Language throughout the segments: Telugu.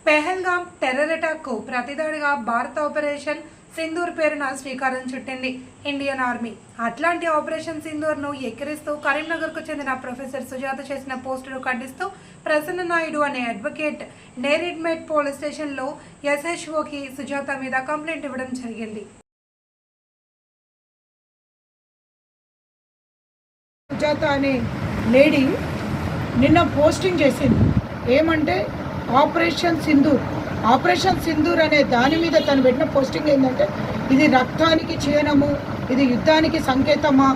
పెహల్గాం టెర్రర్ అటాక్కు ప్రతిదాడిగా భారత ఆపరేషన్ సింధూర్ పేరున శ్రీకారం చుట్టింది ఇండియన్ ఆర్మీ. అట్లాంటి ఆపరేషన్ సింధూర్ను ఎక్కిరిస్తూ కరీంనగర్కు చెందిన ప్రొఫెసర్ సుజాత చేసిన పోస్టును ఖండిస్తూ ప్రసన్న నాయుడు అనే అడ్వకేట్ నేరేడ్మెట్ పోలీస్ స్టేషన్లో ఎస్హెచ్ఓకి సుజాత మీద కంప్లైంట్ ఇవ్వడం జరిగింది. సుజాత అనే లేడీ నిన్న పోస్టింగ్ చేసింది. ఏమంటే ఆపరేషన్ సింధూర్ అనే దాని మీద తను పెట్టిన పోస్టింగ్ ఏంటంటే ఇది రక్తానికి చిహ్నము, ఇది యుద్ధానికి సంకేతమా,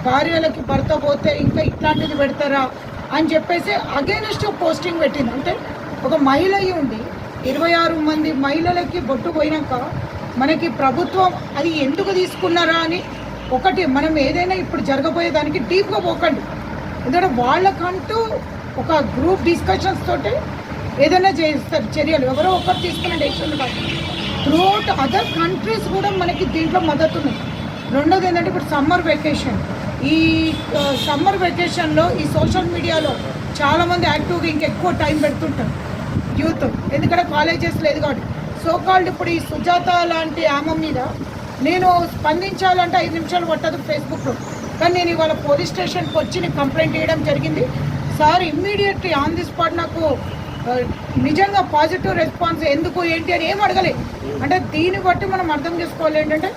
భార్యలకి భర్త పోతే ఇంకా ఇట్లాంటిది పెడతారా అని చెప్పేసి అగైనెస్ట్ పోస్టింగ్ పెట్టింది. అంటే ఒక మహిళ ఉండి 26 మంది మహిళలకి బొట్టు పోయినాక మనకి ప్రభుత్వం అది ఎందుకు తీసుకున్నారా అని ఒకటి మనం ఏదైనా ఇప్పుడు జరగబోయేదానికి డీప్గా పోకండి. ఎందుకంటే వాళ్ళకంటూ ఒక గ్రూప్ డిస్కషన్స్ తోటి ఏదైనా చేస్తారు చర్యలు, ఎవరో ఒకరు తీసుకునే డెసిషన్ కాదు. త్రూఅవుట్ అదర్ కంట్రీస్ కూడా మనకి దీంట్లో మద్దతు ఉంది. రెండోది ఏంటంటే ఇప్పుడు ఈ సమ్మర్ వెకేషన్లో ఈ సోషల్ మీడియాలో చాలామంది యాక్టివ్గా ఇంకెక్కువ టైం పెడుతుంటారు యూత్, ఎందుకంటే కాలేజెస్ లేదు కాబట్టి. సోకాల్డ్ ఇప్పుడు ఈ సుజాత లాంటి ఆమె మీద నేను స్పందించాలంటే 5 నిమిషాలు పట్టదు ఫేస్బుక్లో, కానీ నేను ఇవాళ పోలీస్ స్టేషన్కి వచ్చి కంప్లైంట్ చేయడం జరిగింది. Sir immediately on the spot నాకు నిజంగా పాజిటివ్ రెస్పాన్స్ ఎందుకు ఏంటి అని ఏం అడగలేదు. అంటే దీన్ని బట్టి మనం అర్థం చేసుకోవాలి ఏంటంటే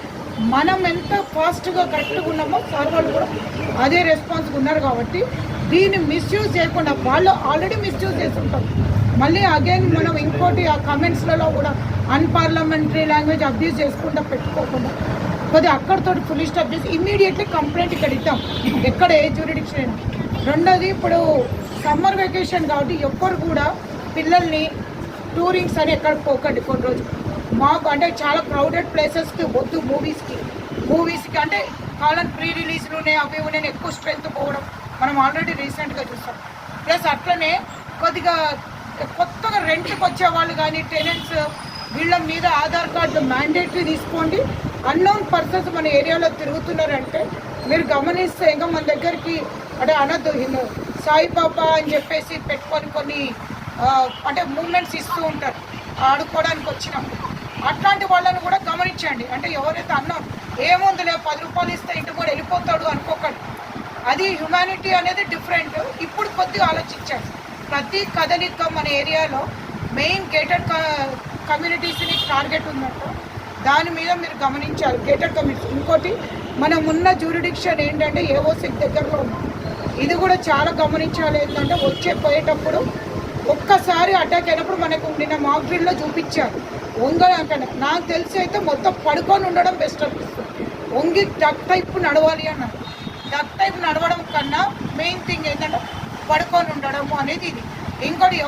మనం ఎంత ఫాస్ట్గా కరెక్ట్గా ఉన్నామో సార్ వాళ్ళు కూడా అదే రెస్పాన్స్ ఉన్నారు. కాబట్టి దీన్ని మిస్యూజ్ చేయకుండా, వాళ్ళు ఆల్రెడీ మిస్యూజ్ చేస్తుంటాం, మళ్ళీ అగైన్ మనం ఇంకోటి ఆ కమెంట్స్లలో కూడా అన్పార్లమెంటరీ లాంగ్వేజ్ అబ్యూజ్ చేసుకుంటా పెట్టుకోకుండా కొద్దిగా అక్కడితో ఫుల్ స్టాప్ చేసి ఇమ్మీడియట్లీ కంప్లైంట్ ఇక్కడ ఇద్దాం, ఎక్కడ ఏ జ్యూరిడిక్షన్ అయినా. రెండోది ఇప్పుడు సమ్మర్ వెకేషన్ కాబట్టి ఎవ్వరు కూడా పిల్లల్ని టూరింగ్స్ అని ఎక్కడ పోకండి. కొన్ని రోజులు మాకు అంటే చాలా క్రౌడెడ్ ప్లేసెస్కి వద్దు. మూవీస్కి అంటే కాలం ప్రీ రిలీజ్లు ఉన్నాయి, అవి ఉన్నాయి, ఎక్కువ స్ట్రెంత్ పోవడం మనం ఆల్రెడీ రీసెంట్గా చూస్తాం. ప్లస్ అట్లనే కొద్దిగా కొత్తగా రెంట్కి వచ్చే వాళ్ళు కానీ టెనెంట్స్ వీళ్ళ మీద ఆధార్ కార్డు మ్యాండేటరీ తీసుకోండి. అన్నోన్ పర్సన్స్ మన ఏరియాలో తిరుగుతున్నారంటే మీరు గమనిస్తే ఇంకా మన దగ్గరికి అంటే అనద్దు సాయిబాబా అని చెప్పేసి పెట్టుకొని కొన్ని అంటే మూమెంట్స్ ఇస్తూ ఉంటారు ఆడుకోవడానికి వచ్చినప్పుడు. అట్లాంటి వాళ్ళని కూడా గమనించండి. అంటే ఎవరైతే అన్నాం ఏముందిలే 10 రూపాయలు ఇస్తే ఇంటి కూడా వెళ్ళిపోతాడు అనుకోకండి. అది హ్యుమానిటీ అనేది డిఫరెంట్. ఇప్పుడు కొద్దిగా ఆలోచించండి. ప్రతి కదలిక మన ఏరియాలో మెయిన్ గేటెడ్ కమ్యూనిటీస్ని టార్గెట్ ఉన్నట్టు దాని మీద మీరు గమనించాలి. Gated communities. ఇంకోటి మనం ఉన్న జ్యూరిడిక్షన్ ఏంటంటే ఏఓసి దగ్గరలో ఉంది. ఇది కూడా చాలా గమనించాలి. ఏంటంటే పోయేటప్పుడు ఒక్కసారి అటాక్ అయినప్పుడు మనకు నిన్న మాక్ డ్రిల్లో చూపించారు వంగ. నాకు తెలిసి అయితే మొత్తం పడుకొని ఉండడం బెస్ట్ అనిపిస్తుంది. వంగి డక్ టైప్ నడవాలి అన్నారు. డక్ టైప్ నడవడం కన్నా మెయిన్ థింగ్ ఏంటంటే పడుకొని ఉండడము అనేది ఇది. ఇంకోటి